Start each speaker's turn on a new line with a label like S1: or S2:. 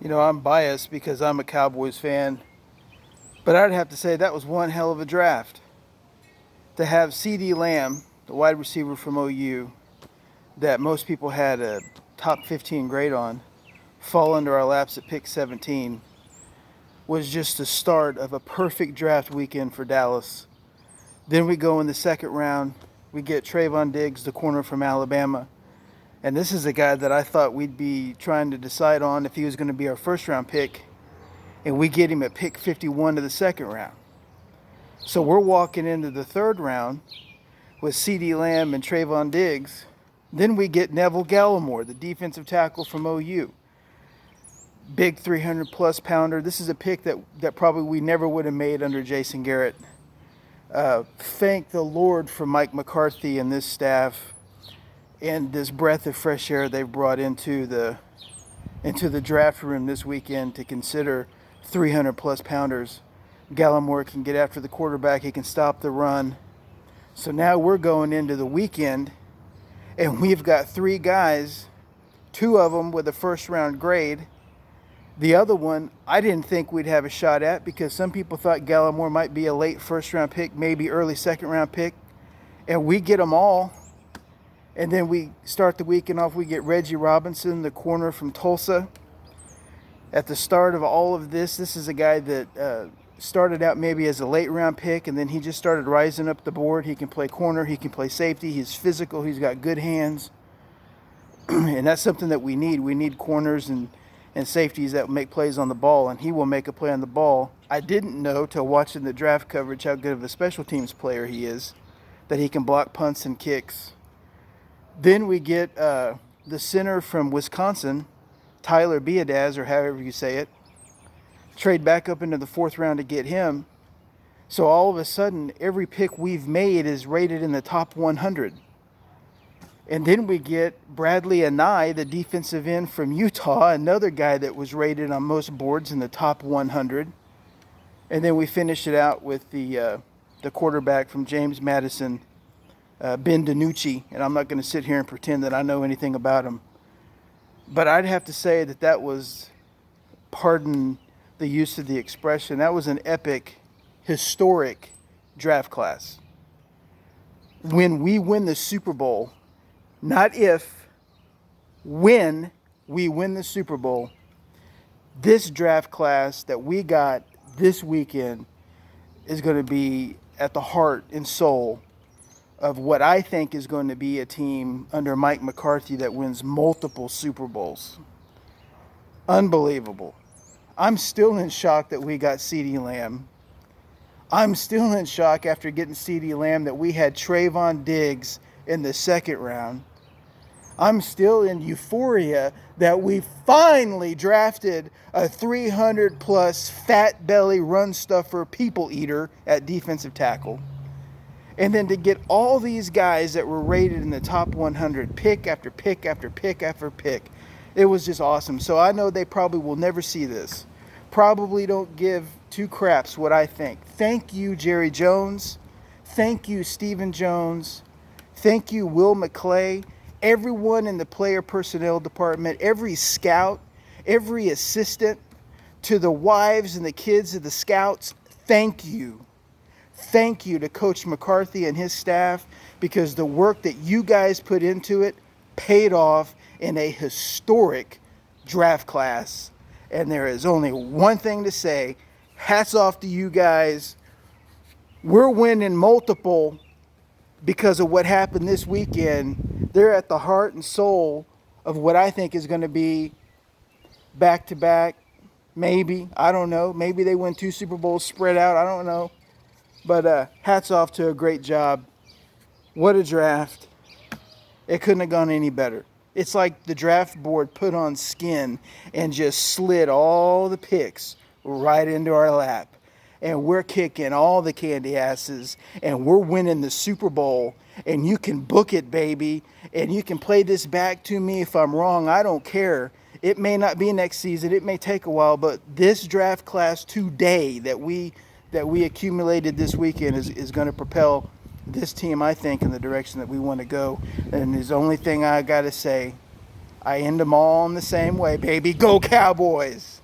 S1: I'm biased because I'm a Cowboys fan, but I'd have to say that was one hell of a draft. To have CeeDee Lamb, the wide receiver from OU, that most people had a top 15 grade on, fall into our laps at pick 17 was just the start of a perfect draft weekend for Dallas. Then we go in the second round, we get Trayvon Diggs, the corner from Alabama. And this is a guy that I thought we'd be trying to decide on if he was going to be our first round pick. And we get him at pick 51 of the second round. So we're walking into the third round with CeeDee Lamb and Trayvon Diggs. Then we get Neville Gallimore, the defensive tackle from OU. Big 300-plus pounder. This is a pick that probably we never would have made under Jason Garrett. Thank the Lord for Mike McCarthy and this staff and this breath of fresh air they've brought into the draft room this weekend to consider 300-plus pounders. Gallimore can get after the quarterback. He can stop the run. So now we're going into the weekend, and we've got three guys, two of them with a first-round grade. The other one, I didn't think we'd have a shot at because some people thought Gallimore might be a late first-round pick, maybe early second-round pick. And we get them all. And then we start the weekend off, we get Reggie Robinson, the corner from Tulsa. At the start of all of this is a guy that started out maybe as a late-round pick, and then he just started rising up the board. He can play corner, he can play safety, he's physical, he's got good hands. And that's something that we need. We need corners and safeties that make plays on the ball, and he will make a play on the ball. I didn't know till watching the draft coverage how good of a special teams player he is, that he can block punts and kicks. Then we get the center from Wisconsin, Tyler Biadasz, or however you say it. Trade back up into the fourth round to get him. So all of a sudden, every pick we've made is rated in the top 100. And then we get Bradley Anae, the defensive end from Utah, another guy that was rated on most boards in the top 100. And then we finish it out with the quarterback from James Madison, Ben DiNucci. And I'm not going to sit here and pretend that I know anything about him. But I'd have to say that was, pardon the use of the expression, that was an epic, historic draft class. When we win the Super Bowl, not if, when we win the Super Bowl, this draft class that we got this weekend is going to be at the heart and soul of what I think is going to be a team under Mike McCarthy that wins multiple Super Bowls. Unbelievable. I'm still in shock that we got CeeDee Lamb. I'm still in shock after getting CeeDee Lamb that we had Trayvon Diggs in the second round. I'm still in euphoria that we finally drafted a 300-plus fat belly run stuffer people eater at defensive tackle. And then to get all these guys that were rated in the top 100, pick after pick after pick after pick, it was just awesome. So I know they probably will never see this. Probably don't give two craps what I think. Thank you, Jerry Jones. Thank you, Stephen Jones. Thank you, Will McClay. Everyone in the player personnel department, every scout, every assistant, to the wives and the kids of the scouts, thank you. Thank you to Coach McCarthy and his staff, because the work that you guys put into it paid off in a historic draft class. And there is only one thing to say. Hats off to you guys. We're winning multiple because of what happened this weekend. They're at the heart and soul of what I think is going to be back-to-back, maybe. I don't know. Maybe they win 2 Super Bowls spread out. I don't know. But hats off to a great job. What a draft. It couldn't have gone any better. It's like the draft board put on skin and just slid all the picks right into our lap. And we're kicking all the candy asses, and we're winning the Super Bowl. And you can book it, baby. And you can play this back to me if I'm wrong. I don't care. It may not be next season. It may take a while. But this draft class today that we accumulated this weekend is going to propel this team, I think, in the direction that we want to go. And the only thing I got to say, I end them all in the same way, baby. Go Cowboys!